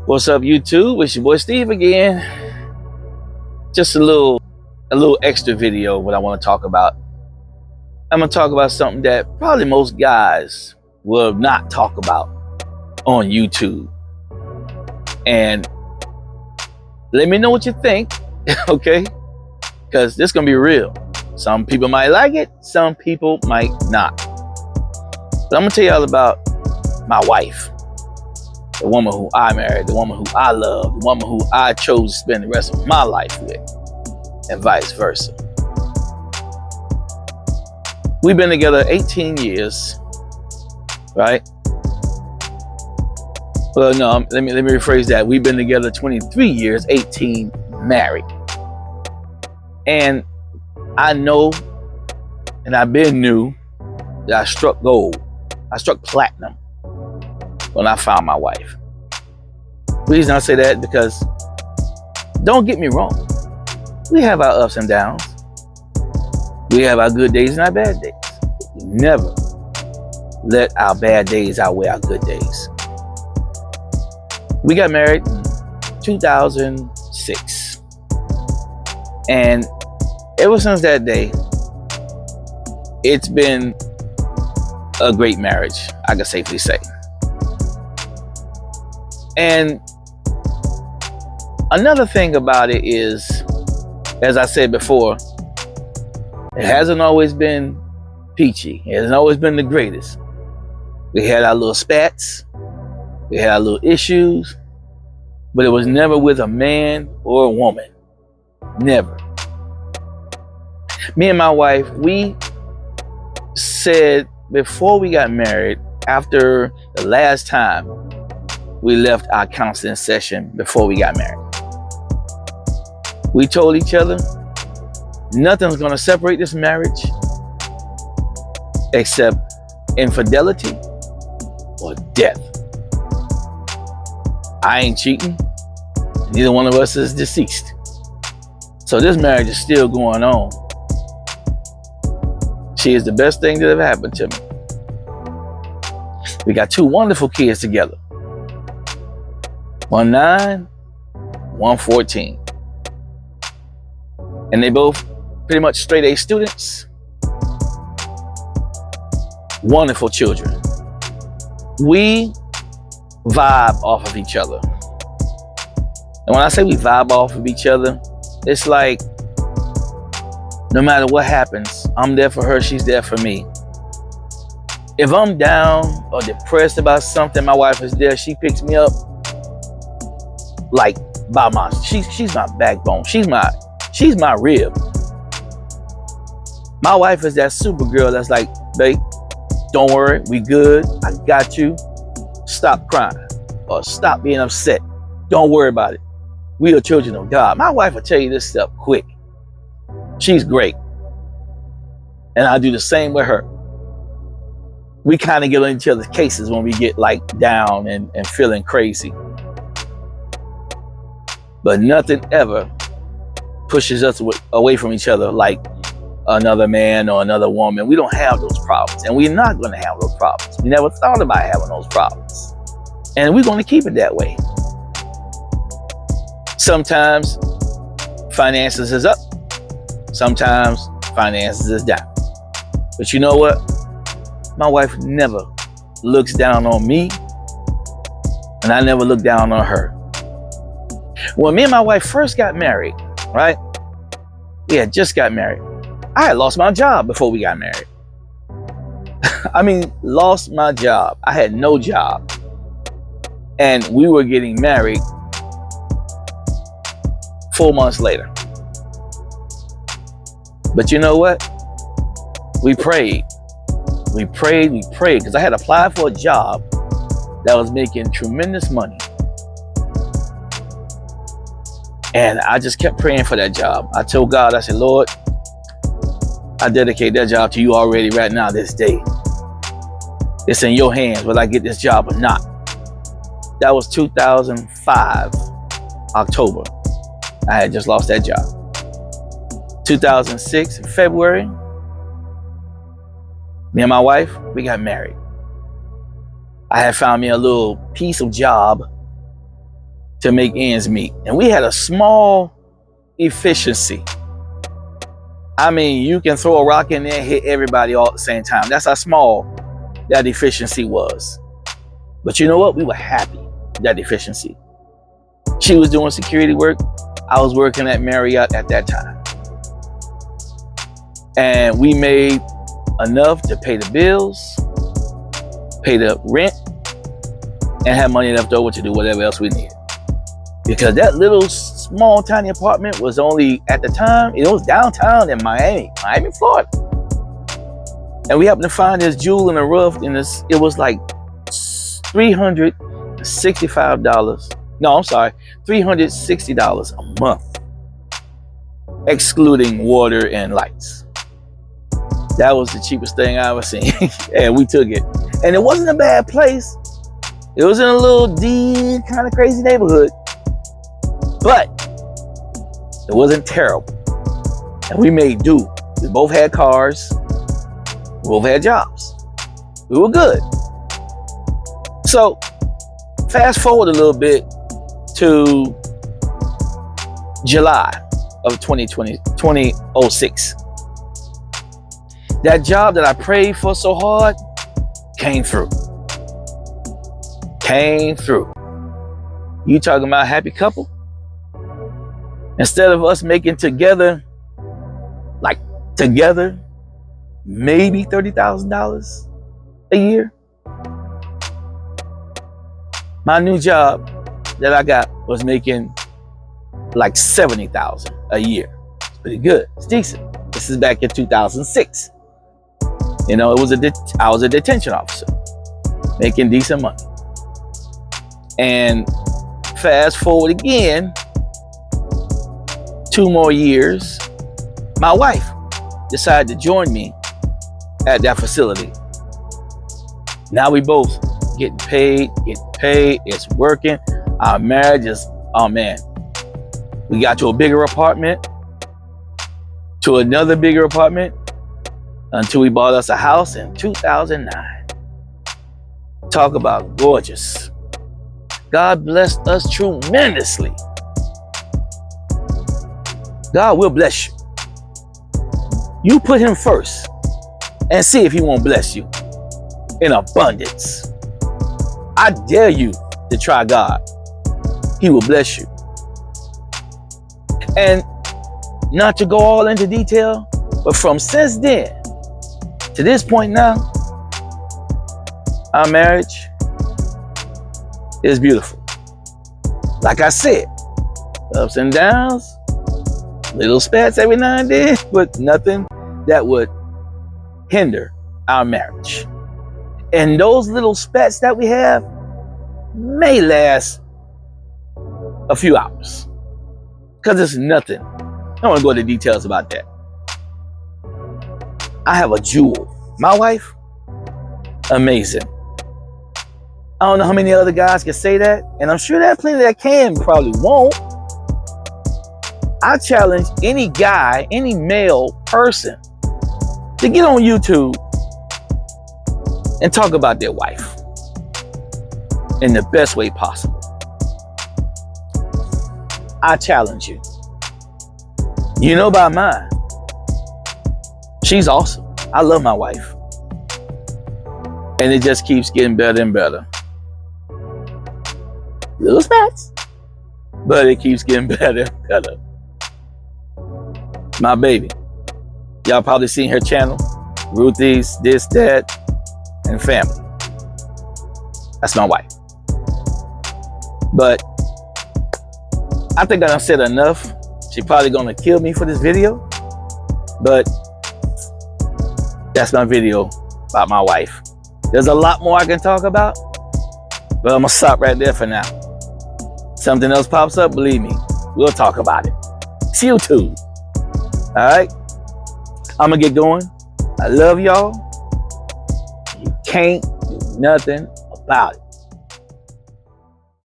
What's up, YouTube? It's your boy Steve again. Just a little extra video. What I want to talk about. I'm gonna talk about something that probably most guys will not talk about on YouTube. And let me know what you think, okay? Because this is gonna be real. Some people might like it, some people might not. But I'm gonna tell y'all about my wife. The woman who I married, the woman who I love, the woman who I chose to spend the rest of my life with, and vice versa. We've been together 18 years, right? Well, no, let me rephrase that. We've been together 23 years, 18 married. And I know, and I've been knew, that I struck gold. I struck platinum when I found my wife. The reason I say that because, don't get me wrong, we have our ups and downs. We have our good days and our bad days. We never let our bad days outweigh our good days. We got married in 2006. And ever since that day, it's been a great marriage, I can safely say. And another thing about it is, as I said before, it hasn't always been peachy. It hasn't always been the greatest. We had our little spats, we had our little issues, but it was never with a man or a woman. Never. Me and my wife, we said before we got married, after the last time we left our counseling session before we got married, we told each other nothing's going to separate this marriage except infidelity or death. I ain't cheating. Neither one of us is deceased. So this marriage is still going on. She is the best thing that ever happened to me. We got two wonderful kids together. 1 9, 1 14. And they both pretty much straight A students. Wonderful children. We vibe off of each other. And when I say we vibe off of each other, it's like no matter what happens, I'm there for her, she's there for me. If I'm down or depressed about something, my wife is there, she picks me up like by my, she's my backbone. She's my rib. My wife is that super girl that's like, babe, don't worry, we good. I got you. Stop crying or stop being upset. Don't worry about it. We are children of God. My wife will tell you this stuff quick. She's great. And I do the same with her. We kind of get on each other's cases when we get like down and feeling crazy. But nothing ever pushes us away from each other like another man or another woman. We don't have those problems, and we're not going to have those problems. We never thought about having those problems, and we're going to keep it that way. Sometimes finances is up, sometimes finances is down. But you know what? My wife never looks down on me, and I never look down on her. When me and my wife first got married, right? We had just got married. I had lost my job before we got married. I mean, lost my job. I had no job. And we were getting married 4 months later. But you know what? We prayed. We prayed, because I had applied for a job that was making tremendous money. And I just kept praying for that job. I told God, I said, Lord, I dedicate that job to you already right now, this day. It's in your hands whether I get this job or not. That was 2005, October. I had just lost that job. 2006, in February, me and my wife, we got married. I had found me a little piece of job to make ends meet. And we had a small efficiency. I mean, you can throw a rock in there and hit everybody all at the same time. That's how small that efficiency was. But you know what? We were happy with that efficiency. She was doing security work. I was working at Marriott at that time. And we made enough to pay the bills, pay the rent, and have money left over to do whatever else we needed. Because that little small tiny apartment was only, at the time, it was downtown in Miami, Florida. And we happened to find this jewel in the rough, and it was like $365. No, I'm sorry, $360 a month, excluding water and lights. That was the cheapest thing I ever seen. And we took it. And it wasn't a bad place. It was in a little D kind of crazy neighborhood. But it wasn't terrible. And we made do. We both had cars. We both had jobs. We were good. So fast forward a little bit to July of 2006. That job that I prayed for so hard came through. You talking about a happy couple? Instead of us making together maybe $30,000 a year, my new job that I got was making like $70,000 a year. It's pretty good. It's decent. This is back in 2006. You know, I was a detention officer making decent money. And fast forward again, 2 more years, my wife decided to join me at that facility. Now we both getting paid, it's working. Our marriage is, oh man. We got to a bigger apartment, to another bigger apartment, until we bought us a house in 2009. Talk about gorgeous. God blessed us tremendously. God will bless you. You put him first and see if he won't bless you in abundance. I dare you to try God. He will bless you. And not to go all into detail, but from since then to this point now, our marriage is beautiful. Like I said, ups and downs, little spats every now and then, but nothing that would hinder our marriage. And those little spats that we have may last a few hours, because it's nothing. I don't want to go into details about that. I have a jewel. My wife, amazing. I don't know how many other guys can say that, and I'm sure there are plenty that can, probably won't. I challenge any guy, any male person, to get on YouTube and talk about their wife in the best way possible. I challenge you. You know about mine. She's awesome. I love my wife. And it just keeps getting better and better. Little spats, but it keeps getting better and better. My baby. Y'all probably seen her channel. Ruthie's, this, that, and family. That's my wife. But I think I done said enough. She probably gonna kill me for this video. But that's my video about my wife. There's a lot more I can talk about, but I'm gonna stop right there for now. Something else pops up, believe me, we'll talk about it. See you too. All right? I'm gonna get going. I love y'all. You can't do nothing about it.